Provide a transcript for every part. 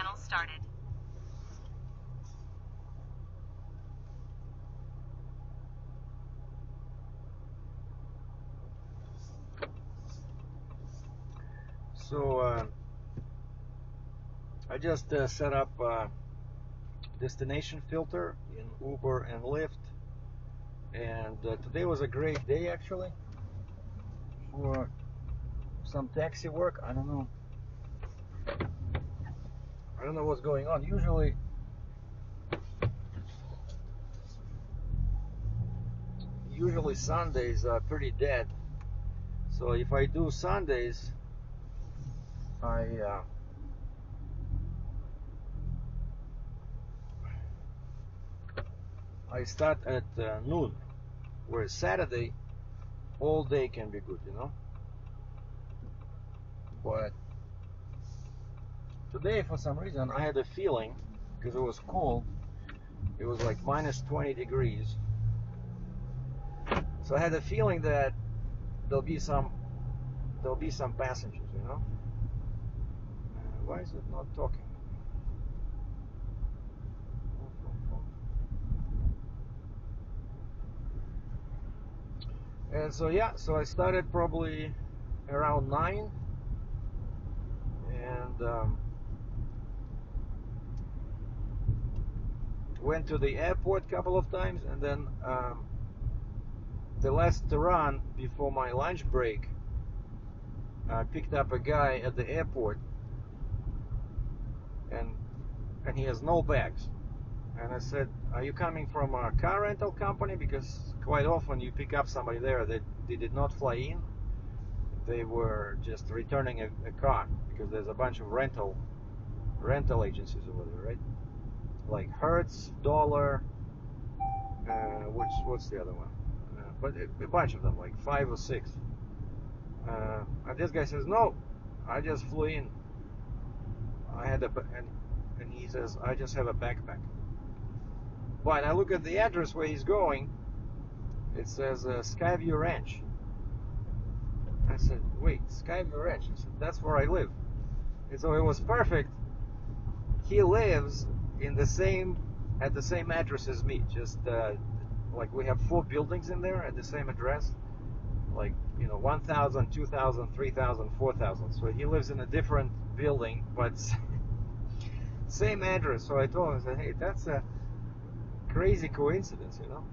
channel started. So I just set up destination filter in Uber and Lyft, and today was a great day actually for some taxi work. I don't know what's going on. Usually Sundays are pretty dead, so if I do Sundays, I start at noon, whereas Saturday all day can be good, you know. But today, for some reason, I had a feeling, because it was cold, it was like minus 20 degrees, so I had a feeling that there'll be some passengers, you know. Why is it not talking? And so yeah, so I started probably around 9, and went to the airport a couple of times, and then the last run before my lunch break, I picked up a guy at the airport, and he has no bags. And I said, "Are you coming from a car rental company?" Because quite often you pick up somebody there that they did not fly in. They were just returning a car, because there's a bunch of rental agencies over there, right? Like Hertz, Dollar, what's the other one? But a bunch of them, like 5 or 6. And this guy says, "No, I just flew in. I had and he says, "I just have a backpack." But I look at the address where he's going. It says Skyview Ranch. I said, "Wait, Skyview Ranch?" He said, "That's where I live." And so it was perfect. He lives at the same address as me. Just like we have 4 buildings in there at the same address. Like, you know, 1,000, 2,000, 3,000, 4,000. So he lives in a different building, but same address. So I told him, I said, "Hey, that's a crazy coincidence, you know."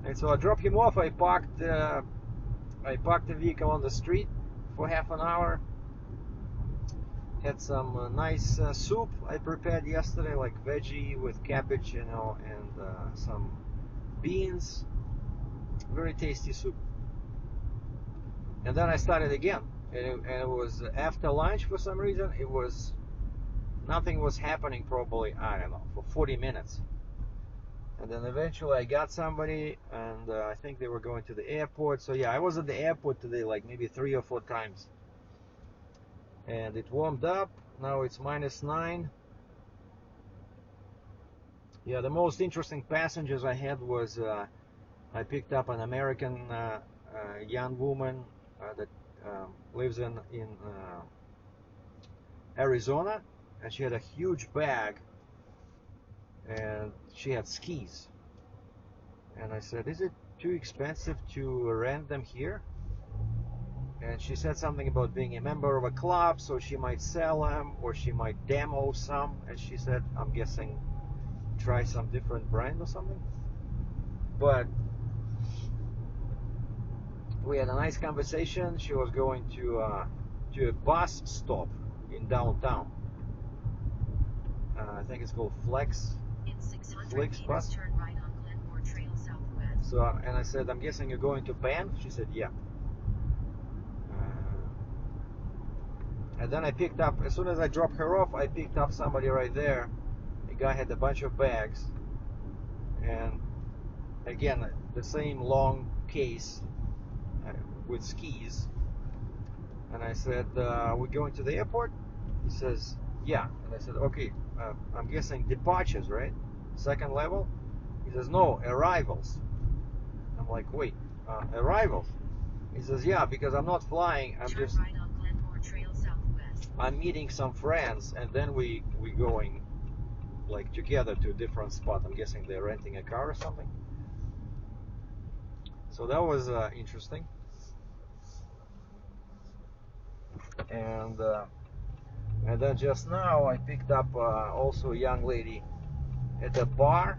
And so I dropped him off. I parked the vehicle on the street for half an hour. Had some nice soup I prepared yesterday, like veggie with cabbage, you know, and some beans. Very tasty soup. And then I started again, and it was after lunch. For some reason, nothing was happening, probably, I don't know, for 40 minutes. And then eventually I got somebody, and I think they were going to the airport. So yeah, I was at the airport today like maybe 3 or 4 times. And it warmed up. Now it's minus 9. Yeah, the most interesting passengers I had was I picked up an American young woman that lives in Arizona, and she had a huge bag, and she had skis. And I said, "Is it too expensive to rent them here?" And she said something about being a member of a club, so she might sell them or she might demo some. And she said, I'm guessing, try some different brand or something. But we had a nice conversation. She was going to a bus stop in downtown. I think it's called Flex Bus. Turn right on Glenmore Trail Southwest. So, and I said, I'm guessing you're going to Banff? She said, yeah. And then I picked up, as soon as I dropped her off, I picked up somebody right there. The guy had a bunch of bags. And again, the same long case with skis. And I said, we're going to the airport? He says, yeah. And I said, okay, I'm guessing departures, right? Second level? He says, no, arrivals. I'm like, wait, arrivals? He says, yeah, because I'm not flying, I'm Turn just... right on Glenmore Trail Southwest. I'm meeting some friends, and then we going like together to a different spot. I'm guessing they're renting a car or something. So that was interesting. And then just now I picked up also a young lady at a bar.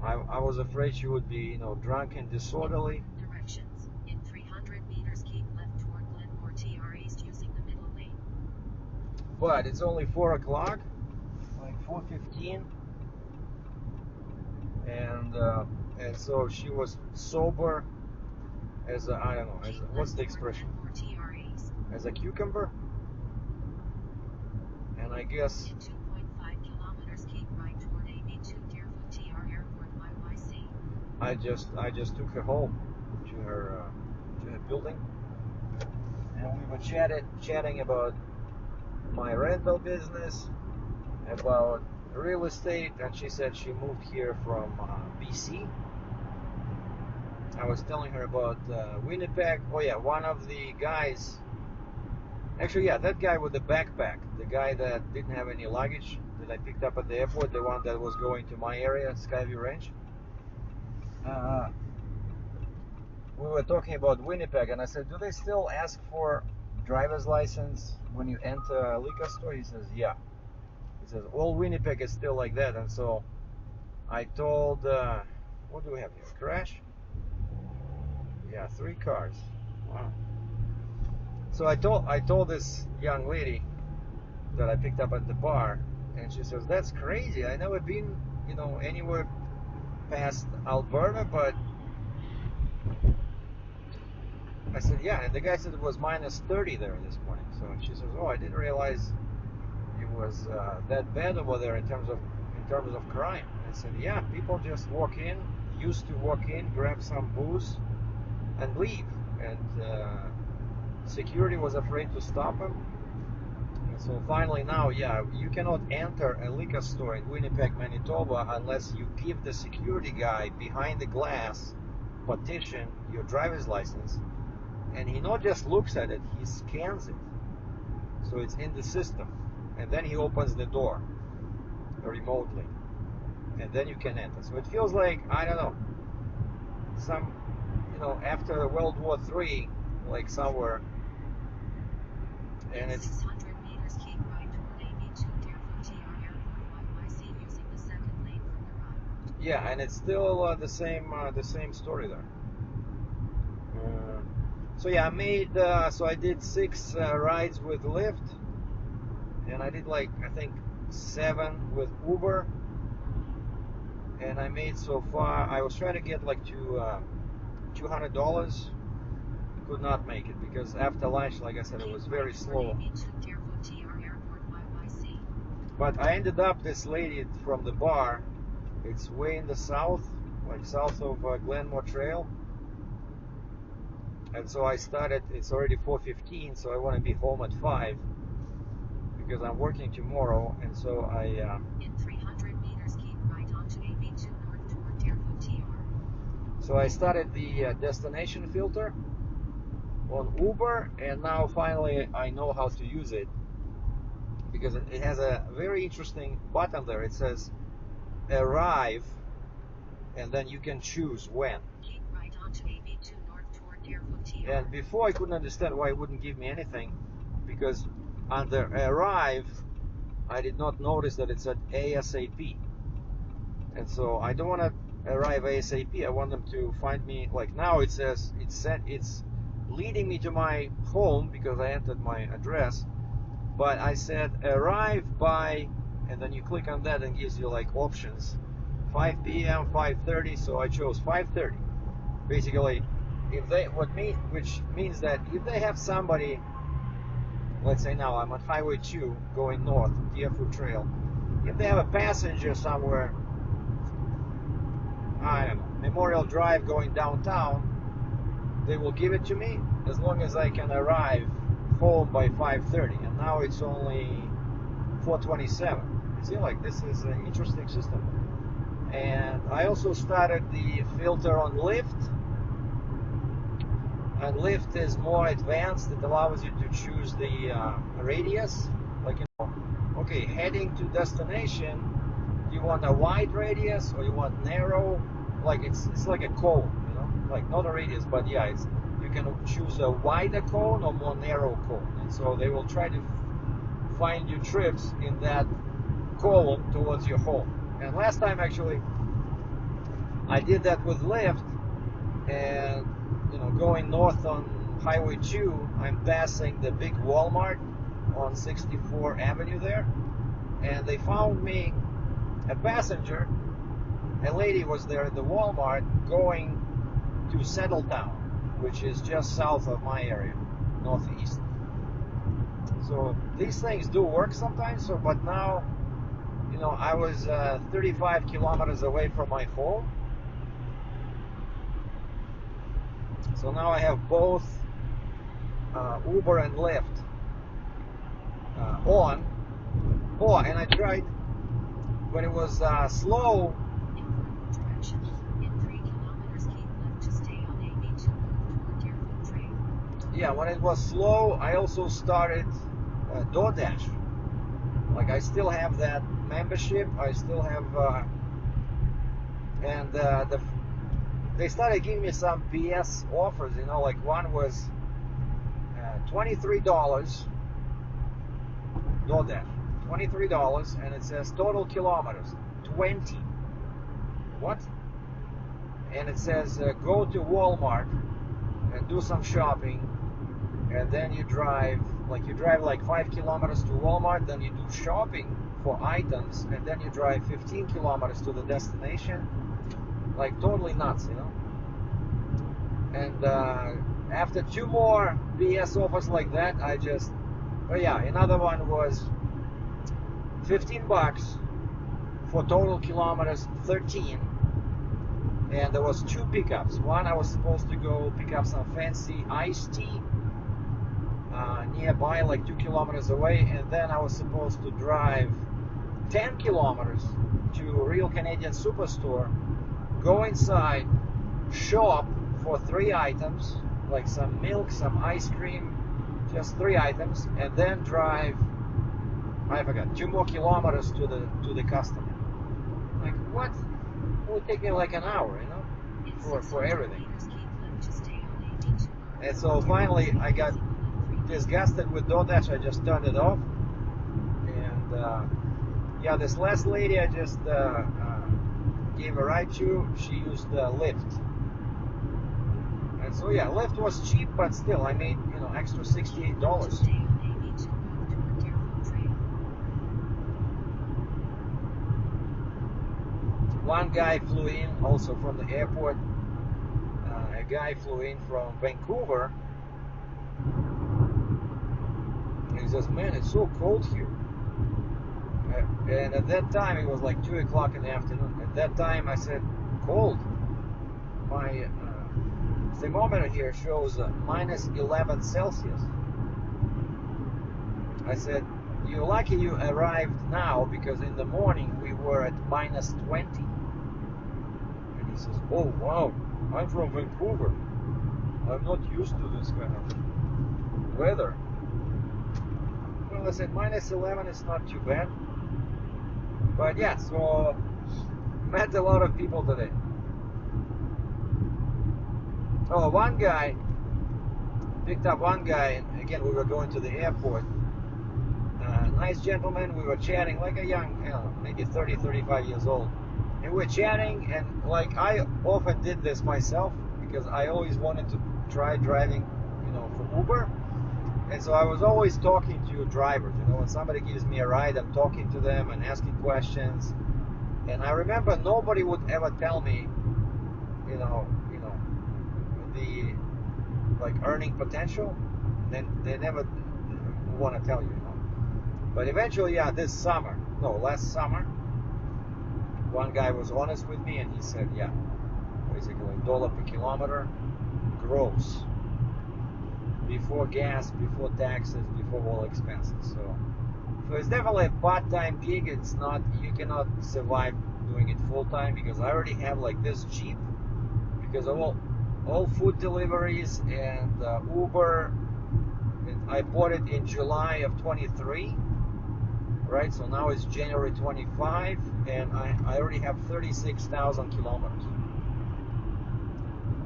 I was afraid she would be, you know, drunk and disorderly. Directions. In 300 meters, keep left toward Glenmore TR East using the middle lane. But it's only 4 o'clock, like 4:15, and so she was sober as a, I don't know, as a, what's the expression? Glenmore TR East. As a cucumber. And I guess In 2.5 kilometers, keep right toward AB2 Deerfoot TR Airport YYC. I just took her home to her building, and we were chatting about my rental business, about real estate, and she said she moved here from BC. I was telling her about Winnipeg. Oh yeah, one of the guys, actually yeah, that guy with the backpack, the guy that didn't have any luggage that I picked up at the airport, the one that was going to my area, Skyview Ranch. We were talking about Winnipeg, and I said, do they still ask for driver's license when you enter a liquor store? He says, yeah. He says, all Winnipeg is still like that. And so I told, what do we have here? Crash? Yeah, 3 cars. Wow. So I told this young lady that I picked up at the bar, and she says, that's crazy. I never been, you know, anywhere past Alberta, but I said, yeah, and the guy said it was minus 30 there this morning. So she says, oh, I didn't realize it was that bad over there in terms of crime. I said, yeah, people just used to walk in, grab some booze, and leave. And security was afraid to stop them. And so finally now, yeah, you cannot enter a liquor store in Winnipeg, Manitoba, unless you give the security guy behind the glass partition your driver's license. And he not just looks at it, he scans it. So it's in the system. And then he opens the door remotely. And then you can enter. So it feels like, I don't know, some, you know, after World War III, like somewhere. And it's 600 meters, keep right toward AB2 Deerfoot TR Airport YYC using the second lane from the right. yeah, and it's still the same story there. So yeah, I did 6 rides with Lyft, and I did like, I think 7 with Uber, and I made so far, I was trying to get like to $200, could not make it, because after lunch, like I said, it was very slow. But I ended up, this lady from the bar, it's way in the south, like south of Glenmore Trail. And so I started, it's already 4:15, so I want to be home at 5 because I'm working tomorrow. And so in 300 meters, keep right onto AB2 north toward Deerfoot TR. So I started the destination filter on Uber, and now finally I know how to use it, because it has a very interesting button there. It says arrive, and then you can choose when. Keep right onto AB2 north toward Deerfoot TR. And before I couldn't understand why it wouldn't give me anything, because under arrive I did not notice that it said ASAP. And so I don't want to arrive ASAP. I want them to find me, like now it says it's leading me to my home because I entered my address, but I said arrive by, and then you click on that and gives you like options, 5 p.m., 5:30. So I chose 5:30. Basically, which means that if they have somebody, let's say now I'm on Highway 2 going north, Deerfoot Trail, if they have a passenger somewhere, I don't know, Memorial Drive going downtown, they will give it to me as long as I can arrive home by 5:30. And now it's only 4:27. You see, like, this is an interesting system. And I also started the filter on Lyft. And Lyft is more advanced. It allows you to choose the radius. Like, okay, heading to destination, do you want a wide radius or you want narrow? Like it's like a cone, like not a radius, but yeah, you can choose a wider cone or more narrow cone. And so they will try to find you trips in that cone towards your home. And last time actually I did that with Lyft, and going north on Highway 2, I'm passing the big Walmart on 64 Avenue there, and they found me a passenger. A lady was there at the Walmart going to Settletown, which is just south of my area, northeast. So these things do work sometimes. So, but now, I was 35 kilometers away from my home. So now I have both Uber and Lyft on. Oh, and I tried when it was slow. Directions. In 3 kilometers, keep left to stay on AB2 toward Deerfield Trail. Yeah, when it was slow, I also started DoorDash. Like I still have that membership. I still have, and they started giving me some BS offers. Like one was $23 DoorDash, $23, and it says total kilometers 20. What? And it says go to Walmart and do some shopping, and then you drive like 5 kilometers to Walmart, then you do shopping for items, and then you drive 15 kilometers to the destination. Like totally nuts, And after 2 more BS offers like that, another one was $15 for total kilometers 13. And there was 2 pickups. One, I was supposed to go pick up some fancy iced tea nearby, like 2 kilometers away, and then I was supposed to drive 10 kilometers to a Real Canadian Superstore, go inside, shop for 3 items, like some milk, some ice cream, just 3 items, and then drive, 2 more kilometers to the customer. Like, what? It would take me like an hour, for everything. And so finally I got disgusted with DoorDash. I just turned it off. And this last lady I just gave a ride to, she used Lyft. And so Lyft was cheap, but still I made extra $68. One guy flew in also from the airport. A guy flew in from Vancouver. He says, man, it's so cold here. And at that time, it was like 2 o'clock in the afternoon. At that time, I said, cold. My thermometer here shows minus 11 Celsius. I said, you're lucky you arrived now, because in the morning we were at minus 20. And he says, oh wow, I'm from Vancouver. I'm not used to this kind of weather. Well, I said, minus 11 is not too bad. But so met a lot of people today. Oh, one guy, picked up one guy, and again, we were going to the airport. Nice gentleman, we were chatting, like a young, maybe 30, 35 years old. And we were chatting, and like I often did this myself, because I always wanted to try driving, for Uber. And so I was always talking to drivers, when somebody gives me a ride, I'm talking to them and asking questions. And I remember nobody would ever tell me, the like earning potential. Then they never want to tell you, But eventually, last summer, one guy was honest with me, and he said, basically $1 per kilometer gross, before gas, before taxes, before all expenses. So it's definitely a part-time gig. It's not, you cannot survive doing it full-time, because I already have like this Jeep, because of all all food deliveries and Uber. I bought it in July of 23, right? So now it's January 25, and I already have 36,000 kilometers.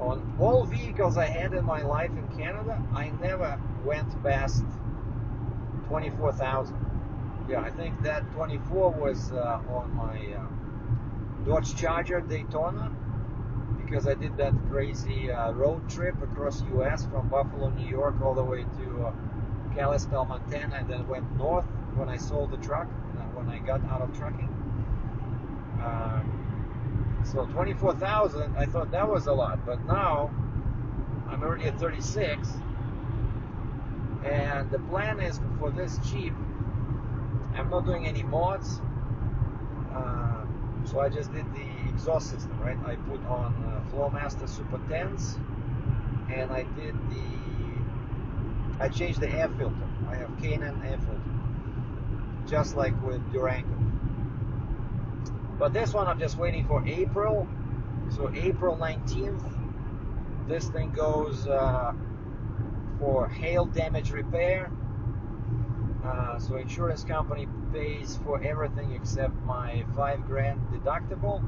On all vehicles I had in my life in Canada, I never went past 24,000. Yeah, I think that 24 was on my Dodge Charger Daytona, because I did that crazy road trip across U.S. from Buffalo, New York, all the way to Kalispell, Montana, and then went north when I sold the truck, when I got out of trucking. So 24,000, I thought that was a lot, but now I'm already at 36, and the plan is for this Jeep, I'm not doing any mods, so I just did the exhaust system, right? I put on Flowmaster Super 10s, and I changed the air filter. I have K&N air filter, just like with Durango. But this one I'm just waiting for April. So April 19th, this thing goes for hail damage repair. So insurance company pays for everything except my $5,000 deductible.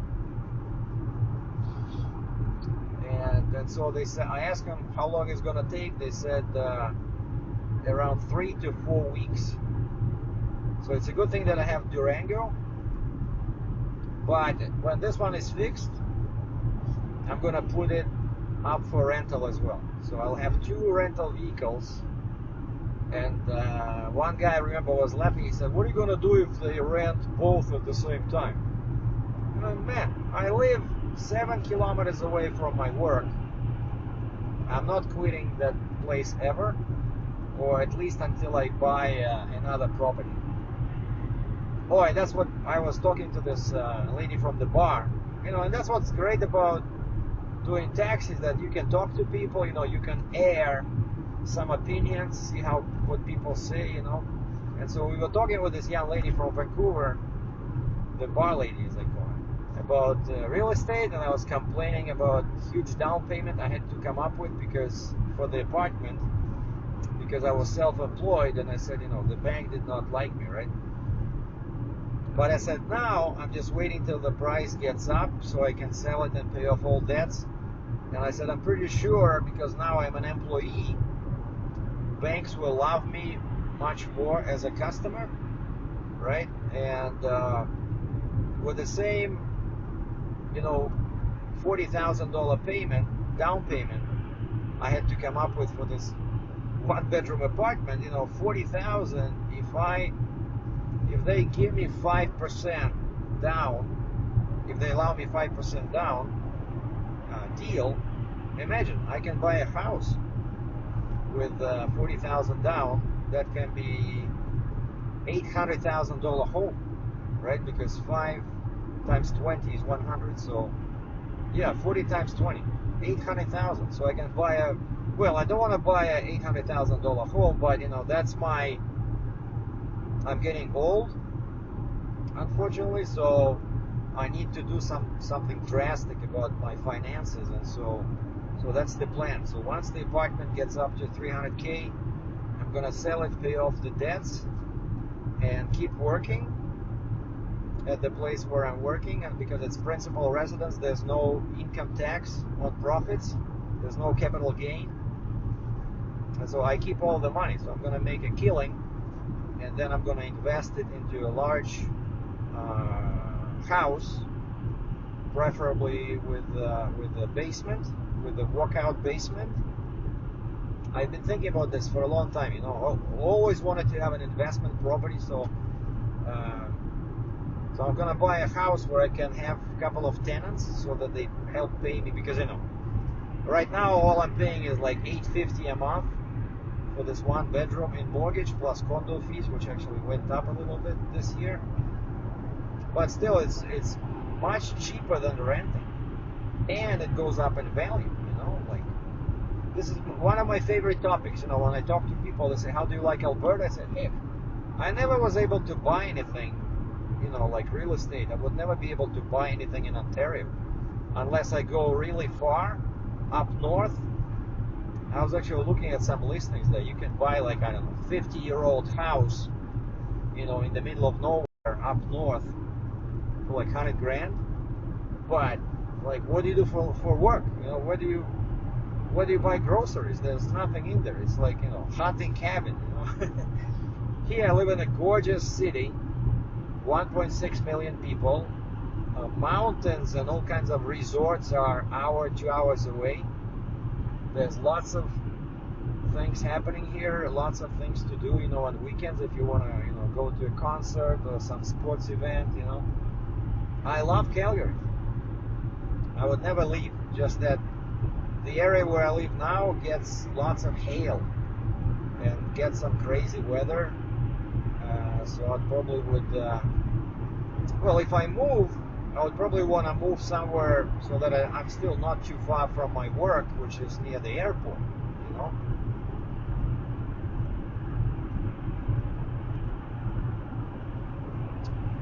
And so they said, I asked them how long it's gonna take. They said around 3 to 4 weeks. So it's a good thing that I have Durango. But when this one is fixed, I'm gonna put it up for rental as well. So I'll have 2 rental vehicles. And one guy, I remember, was laughing. He said, what are you gonna do if they rent both at the same time? And man, I live 7 kilometers away from my work. I'm not quitting that place ever, or at least until I buy another property. Oh, and that's what I was talking to this lady from the bar. You know, and that's what's great about doing taxis, that you can talk to people, you know, you can air some opinions, see what people say, you know. And so we were talking with this young lady from Vancouver, the bar lady, as I call it, about real estate, and I was complaining about huge down payment I had to come up with for the apartment, because I was self-employed, and I said, you know, the bank did not like me, right? But I said, now I'm just waiting till the price gets up so I can sell it and pay off all debts. And I said, I'm pretty sure, because now I'm an employee, banks will love me much more as a customer, right? And with the same, you know, $40,000 payment, down payment, I had to come up with for this 1-bedroom apartment, you know, $40,000. If they give me 5% down, if they allow me 5% down deal, imagine I can buy a house with $40,000 down. That can be $800,000 home, right? Because 5 times 20 is 100. So yeah, 40 times 20, 800,000. So I can buy well, I don't want to buy a $800,000 home, but you know, I'm getting old, unfortunately, so I need to do something drastic about my finances, and so that's the plan. So once the apartment gets up to 300K, I'm gonna sell it, pay off the debts, and keep working at the place where I'm working. And because it's principal residence, there's no income tax on profits, there's no capital gain, and so I keep all the money. So I'm gonna make a killing, and then I'm gonna invest it into a large house, preferably with a basement, with a walkout basement. I've been thinking about this for a long time, you know. Always wanted to have an investment property, so I'm gonna buy a house where I can have a couple of tenants, so that they help pay me, because you know, right now all I'm paying is like $850 a month for this 1-bedroom in mortgage, plus condo fees, which actually went up a little bit this year. But still, it's much cheaper than renting, and it goes up in value. You know, like, this is one of my favorite topics. You know, when I talk to people, they say, "How do you like Alberta?" I said, "Hey, I never was able to buy anything, you know, like real estate. I would never be able to buy anything in Ontario unless I go really far up north. I was actually looking at some listings that you can buy like, I don't know, 50-year-old house, in the middle of nowhere up north for like 100 grand. But like, what do you do for work? Where do you buy groceries? There's nothing in there. It's like, hunting cabin. Here I live in a gorgeous city, 1.6 million people. Mountains and all kinds of resorts are hour, 2 hours away. There's lots of things happening here, lots of things to do, on weekends if you want to, go to a concert or some sports event, I love Calgary. I would never leave, just that the area where I live now gets lots of hail and gets some crazy weather. So I probably would, well, if I move, I would probably want to move somewhere so that I'm still not too far from my work, which is near the airport,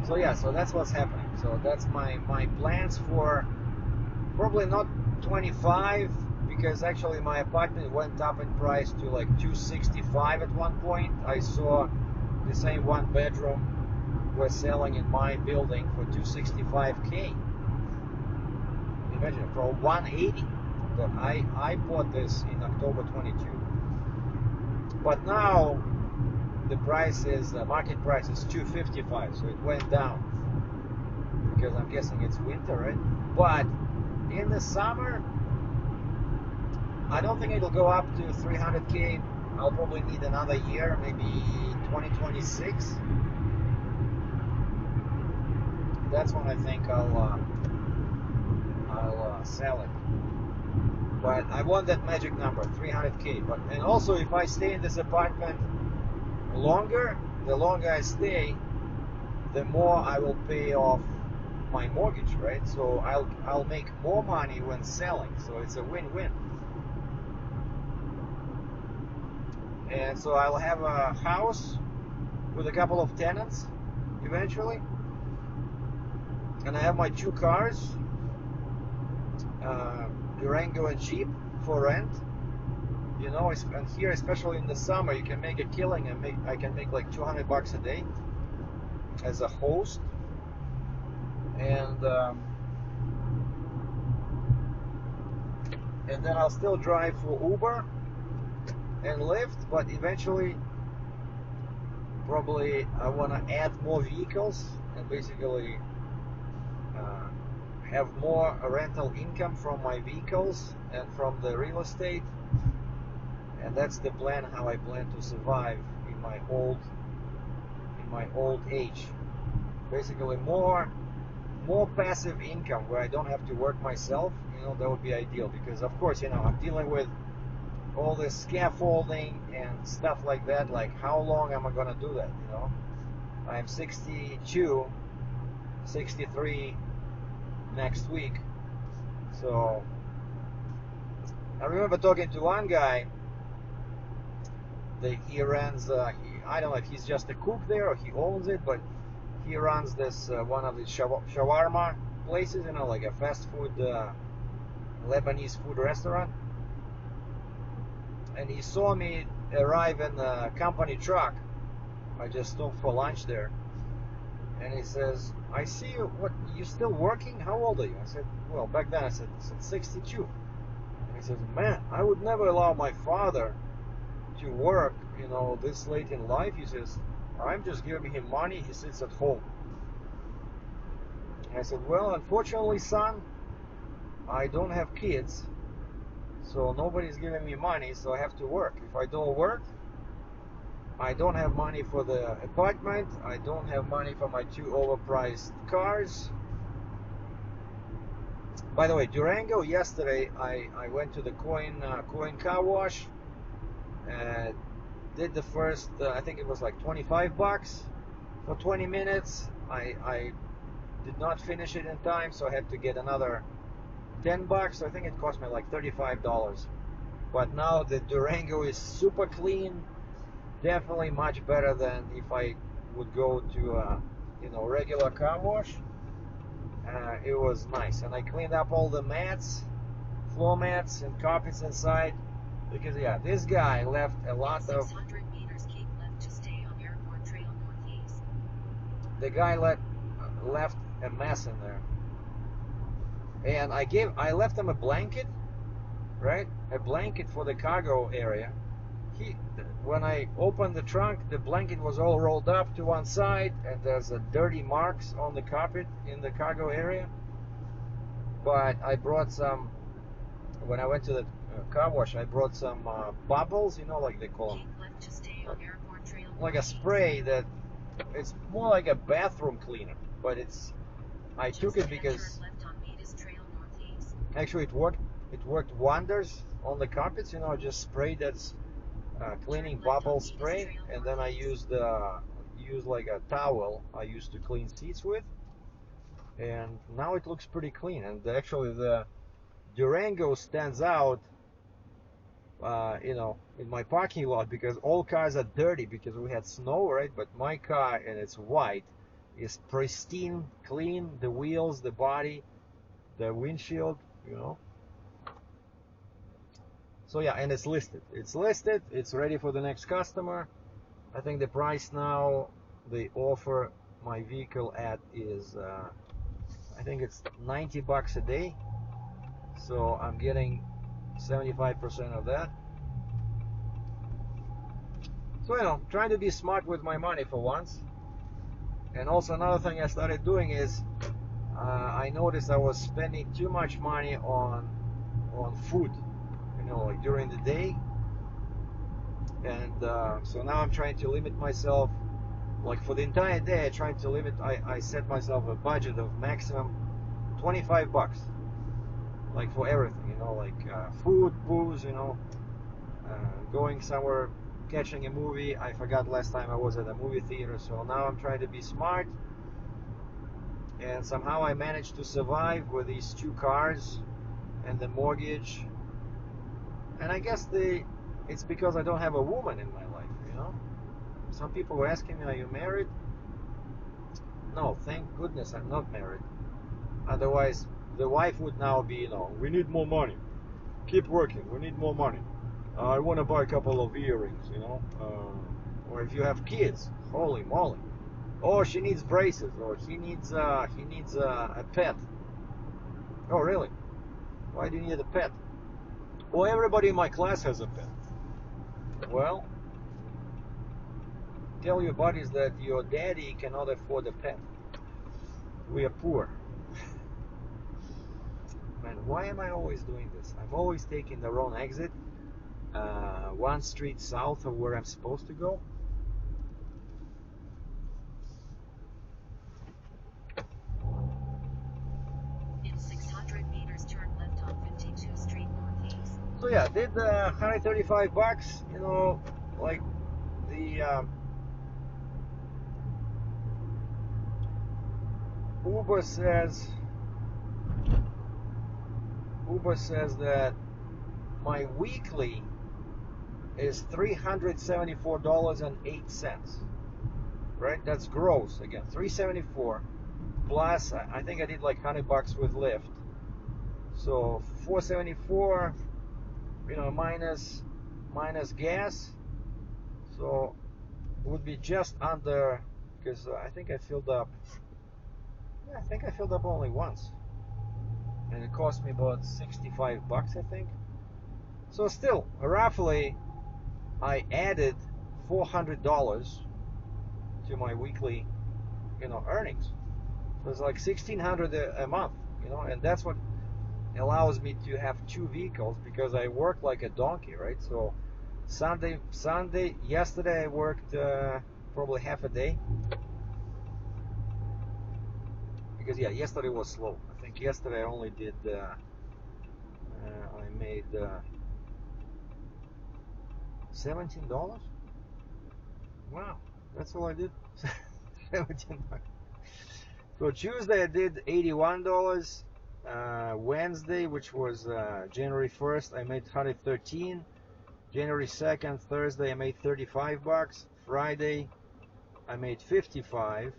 So yeah, so that's what's happening. So that's my plans for probably not 25, because actually my apartment went up in price to like 265 at one point. I saw the same one bedroom was selling in my building for 265K. Imagine, for 180. But I bought this in October 22. But now the price is, market price is 255, so it went down because I'm guessing it's winter, right? But in the summer, I don't think it'll go up to 300K. I'll probably need another year, maybe 2026. That's when I think I'll sell it. But I want that magic number, 300K. But and also, if I stay in this apartment longer, the longer I stay, the more I will pay off my mortgage, right? So I'll make more money when selling. So it's a win-win. And so I'll have a house with a couple of tenants eventually. And I have my 2 cars, Durango and Jeep, for rent. And here, especially in the summer, you can make a killing. I can make like $200 a day as a host. And then I'll still drive for Uber and Lyft, but eventually probably I want to add more vehicles and basically have more rental income from my vehicles and from the real estate. And that's the plan, how I plan to survive in my old age. Basically more passive income where I don't have to work myself. That would be ideal, because of course, I'm dealing with all this scaffolding and stuff like that. Like, how long am I gonna do that? I'm 62, 63 next week. So I remember talking to one guy that he runs, I don't know if he's just a cook there or he owns it, but he runs this one of the shawarma places, like a fast food Lebanese food restaurant. And he saw me arrive in a company truck. I just stopped for lunch there, and he says, "I see you. What? You still working? How old are you?" I said, "Well, back then I said 62." And he says, "Man, I would never allow my father to work, this late in life." He says, "I'm just giving him money. He sits at home." And I said, "Well, unfortunately, son, I don't have kids, so nobody's giving me money, so I have to work. If I don't work, I don't have money for the apartment. I don't have money for my 2 overpriced cars." By the way, Durango, yesterday I went to the coin car wash. Did the first, I think it was like $25 for 20 minutes. I did not finish it in time, so I had to get another $10. I think it cost me like $35. But now the Durango is super clean. Definitely much better than if I would go to a regular car wash. It was nice, and I cleaned up all the mats floor mats and carpets inside. Because yeah, this guy left a lot of. 600 meters, keep left to stay on Airport Trail Northeast. The guy left a mess in there, and I left him a blanket, right? A blanket for the cargo area. When I opened the trunk, the blanket was all rolled up to one side, and there's a dirty marks on the carpet in the cargo area. But I brought some, when I went to the car wash, I brought some bubbles, you know, like they call them. Keep left to stay on Airport Trail Like a Northeast. spray that, it's more like a bathroom cleaner, but I took it because Turn left on Metis Trail Northeast. actually it worked wonders on the carpets, you know, just sprayed that cleaning bubble spray, and then I used like a towel I used to clean seats with, and now it looks pretty clean. And actually the Durango stands out, you know, in my parking lot, because all cars are dirty because we had snow, right? But my car, and it's white, is pristine, clean. The wheels, the body, the windshield, you know. So yeah, and it's listed. It's ready for the next customer. I think the price now they offer my vehicle at is I think it's $90 a day. So I'm getting 75% of that. So, you know, trying to be smart with my money for once. And also another thing I started doing is I noticed I was spending too much money on food, you know, like during the day. And so now I'm trying to limit myself, like for the entire day. I set myself a budget of maximum $25, like for everything, you know, like food, booze, you know, going somewhere, catching a movie. I forgot last time I was at a movie theater, so now I'm trying to be smart. And somehow I managed to survive with these 2 cars and the mortgage. And I guess it's because I don't have a woman in my life, you know. Some people were asking me, are you married? No, thank goodness I'm not married. Otherwise, the wife would now be, you know, we need more money. Keep working, we need more money. I want to buy a couple of earrings, you know. Or if you have kids, holy moly. Or she needs braces, or he needs a pet. Oh, really? Why do you need a pet? Well, everybody in my class has a pet. Well, tell your buddies that your daddy cannot afford a pet. We are poor. Man, why am I always doing this? I'm always taking the wrong exit, 1 street south of where I'm supposed to go. In 600 meters, turn left on 52nd Street Northeast. So yeah, did $135, you know, like the Uber says that my weekly is $374.08, right? That's gross again, $374 plus I think I did like $100 with Lyft, so $474, you know, minus gas, so it would be just under, because I think I filled up. Yeah, I think I filled up only once, and it cost me about $65, I think. So still, roughly, I added $400 to my weekly, you know, earnings. So it's like $1,600 a month, you know, and that's what allows me to have 2 vehicles, because I work like a donkey, right? So Sunday, yesterday I worked probably half a day. Because yeah, yesterday was slow. I think yesterday I only did, I made $17. Wow, that's all I did. $17. So Tuesday I did $81. Wednesday, which was January 1st, I made $113. January 2nd, Thursday, I made $35. Friday, I made $55.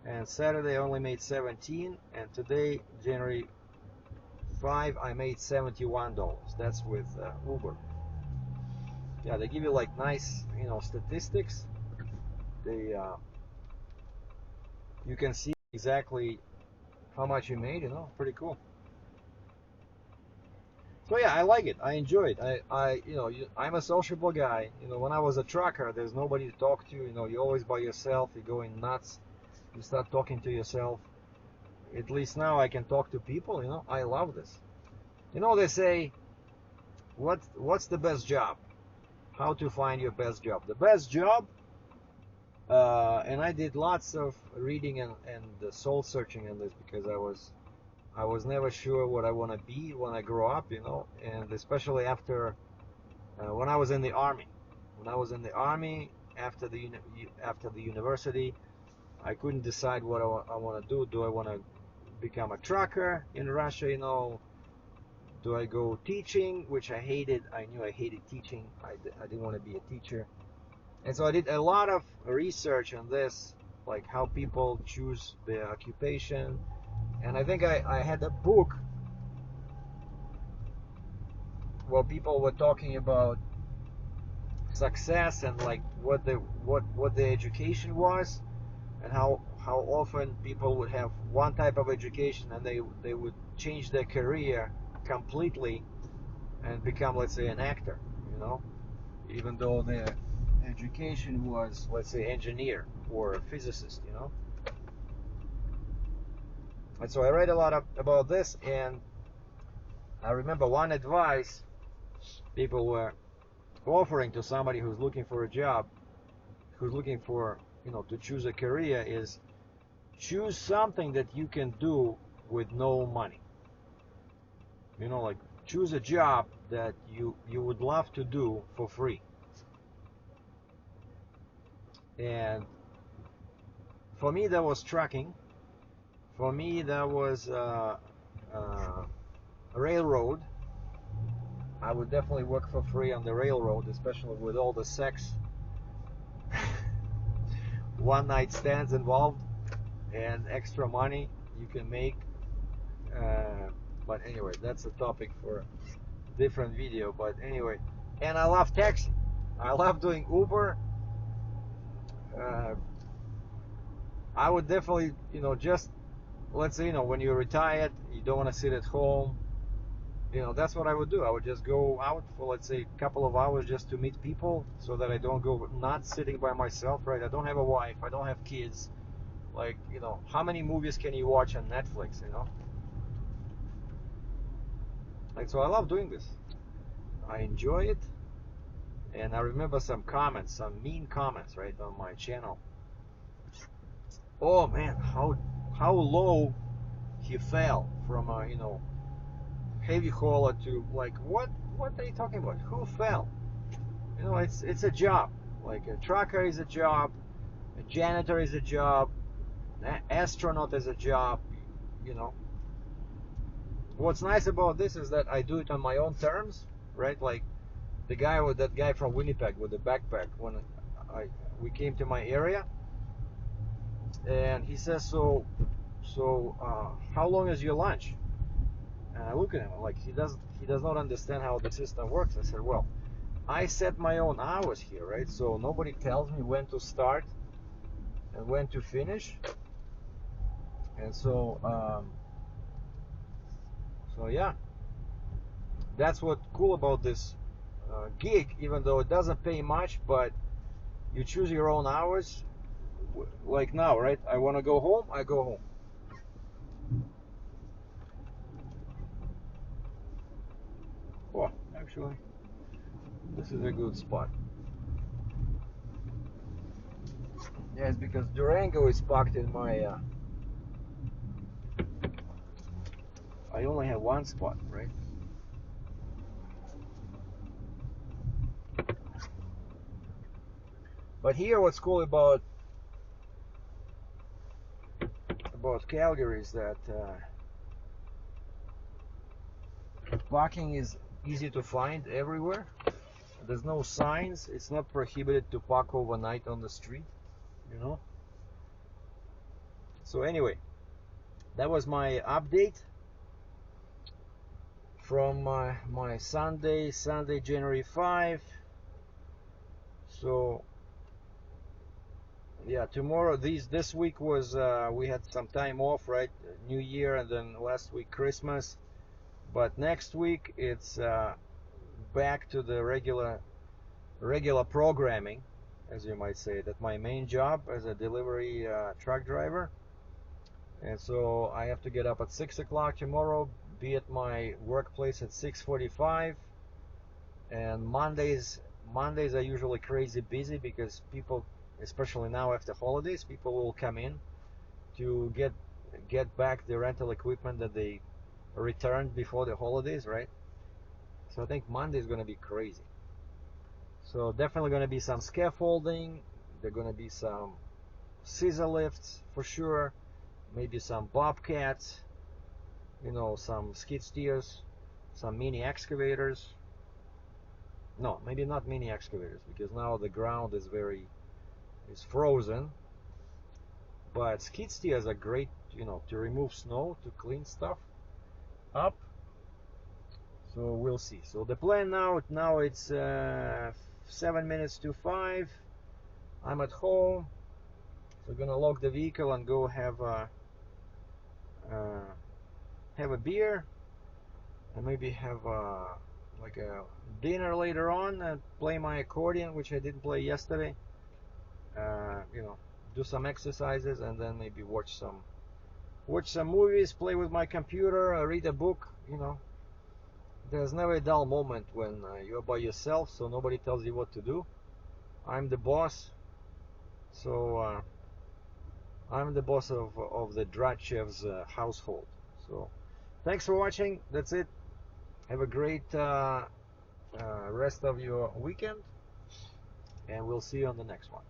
And Saturday I only made $17. And today, January Jan-5, I made $71. That's with Uber. Yeah, they give you like nice, statistics. They you can see exactly how much you made. Pretty cool. So yeah, I like it. I enjoy it. I'm a sociable guy. When I was a trucker, there's nobody to talk to. You're always by yourself. You're going nuts. You start talking to yourself. At least now I can talk to people. I love this. They say, what's the best job? How to find your best job? The best job. And I did lots of reading and soul searching on this because I was never sure what I want to be when I grow up, and especially after when I was in the army. When I was in the army after the university, I couldn't decide what I want to do. Do I want to become a trucker in Russia? Do I go teaching, which I hated? I knew I hated teaching. I didn't want to be a teacher, and so I did a lot of research on this, like how people choose their occupation. And I think I had a book where people were talking about success and like what the education was, and how often people would have one type of education and they would change their career completely and become, let's say, an actor, even though their education was, let's say, engineer or a physicist. And so I read a lot about this, and I remember one advice people were offering to somebody who's looking for a job, who's looking for, to choose a career, is choose something that you can do with no money. Like choose a job that you would love to do for free. And for me, that was trucking. For me, that was railroad. I would definitely work for free on the railroad, especially with all the sex, one night stands involved, and extra money you can make. But anyway, that's a topic for a different video. But anyway, and I love taxi. I love doing Uber. I would definitely, just, let's say, when you're retired, you don't want to sit at home. That's what I would do. I would just go out for, let's say, a couple of hours just to meet people, so that I don't go nuts sitting by myself, right? I don't have a wife. I don't have kids. Like, how many movies can you watch on Netflix, Like, so I love doing this. I enjoy it. And I remember some comments, some mean comments, right, on my channel. Oh man, how low he fell from a, heavy hauler to, like, what are you talking about? Who fell? It's a job. Like a trucker is a job, a janitor is a job, an astronaut is a job. What's nice about this is that I do it on my own terms, right? Like that guy from Winnipeg with the backpack, when we came to my area, and he says, so how long is your lunch? And I look at him like he does not understand how the system works. I said, well, I set my own hours here, right? So nobody tells me when to start and when to finish. And so yeah, that's what's cool about this gig, even though it doesn't pay much, but you choose your own hours. Like now, right? I want to go home, I go home. Oh, actually, this is a good spot. Yeah, it's because Durango is parked in my I only have one spot, right? But here, what's cool about Calgary is that parking is easy to find everywhere. There's no signs. It's not prohibited to park overnight on the street, So anyway, that was my update. from my Sunday January 5. So yeah, tomorrow, this week was we had some time off, right? New Year, and then last week Christmas. But next week it's back to the regular programming, as you might say. That my main job as a delivery truck driver. And so I have to get up at 6 o'clock tomorrow, be at my workplace at 6:45. And Mondays are usually crazy busy because people, especially now after holidays, people will come in to get back the rental equipment that they returned before the holidays, right? So I think Monday is going to be crazy. So definitely going to be some scaffolding. There are going to be some scissor lifts for sure. Maybe some bobcats, some skid steers, some mini excavators. No, maybe not mini excavators, because now the ground is frozen. But skid steers are great, to remove snow, to clean stuff up. So we'll see. So the plan now it's 7 minutes to 5. I'm at home. So I'm gonna lock the vehicle and go have a beer, and maybe have like a dinner later on, and play my accordion, which I didn't play yesterday. Do some exercises, and then maybe watch some movies, play with my computer, read a book. There's never a dull moment when you're by yourself, so nobody tells you what to do. I'm the boss, so I'm the boss of the Drachev's household. So thanks for watching. That's it. Have a great rest of your weekend, and we'll see you on the next one.